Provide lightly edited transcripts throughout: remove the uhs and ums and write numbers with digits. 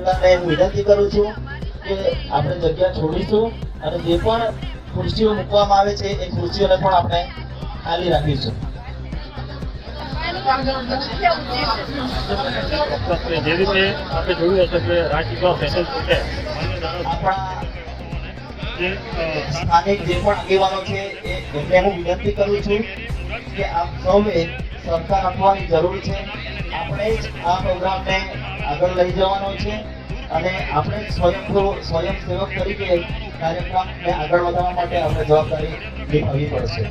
હું વિનંતી કરું છું કે આપણે જગ્યા છોડીશું અને જે પણ ખુરશીઓ મૂકવામાં આવે છે એ ખુરશીઓને પણ આપણે ખાલી રાખીશું. જે રીતે આપણે જોયું હશે કે રાજપીપળા ફેશન છે આપણા સ્થાનિક જે પણ આગેવાનો છે એમને હું વિનંતી કરું છું કે આપ સૌએ સહકાર આપવાની જરૂર છે. આપણે જ આ પ્રોગ્રામને આગળ લઈ જવાનો છે અને આપણે સ્વયંસેવક તરીકે કાર્યક્રમને આગળ વધારવા માટે આપણે જવાબદારી નિભાવવી પડશે.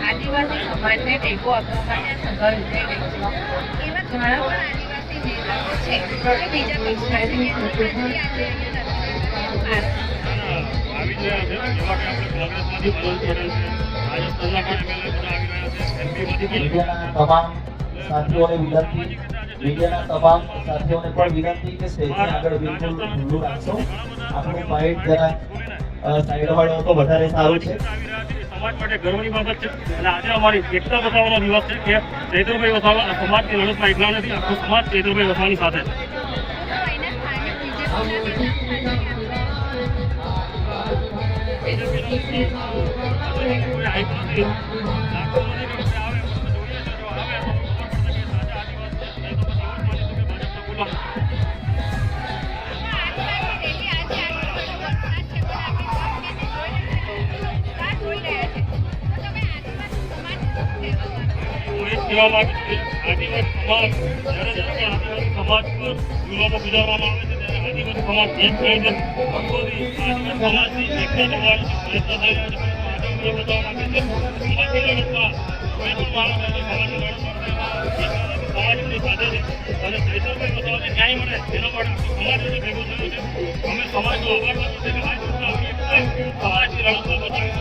આદિવાસી સમાજને ટેકો આપવા માટે સંઘર્ષ થઈ રહ્યો છે. એવા ઘણા પણ આદિવાસી નેતાઓ છે કે બીજા પક્ષમાંથી તમામ સાથીઓને વિનંતી, મીડિયાના તમામ સાથીઓને પણ વિનંતી કે સ્ટેજની આગળ બિલકુલ ખુલ્લું રાખશો. આપણું ફાઇટ જરા સાઈડ વાળો તો વધારે સારું છે. સમાજ માટે ગર્વની બાબત છે અને આજે અમારી એકતા બતાવવાનો દિવસ છે કે ચૈત્રભાઈ વસાવા સમાજની લડતમાં એકલા નથી, આખો સમાજ ચૈત્રભાઈ વસાવાની સાથે છે. કહેવા માંગે છે આદિવાસી સમાજ જ્યારે આદિવાસી સમાજ પર જુલ્મો ગુજારવામાં આવે છે ત્યારે આદિવાસી સમાજ એક કહે છે આદિવાસી સમાજની એકતા જમાવવાની પ્રયત્ન થઈ રહ્યા છે. આદિવાસી બતાવવા માંગે છે સમાજની લડતમાં કોઈ પણ માણસ સમાજની લડત સમાજની સાથે છે અને ચૈતરભાઈ વસાવાને ન્યાય મળે એના માટે સમાજ ભેગો થયો છે. અમે સમાજનો આભાર માનીએ છીએ કે આ સમાજની લડતમાં બતાવી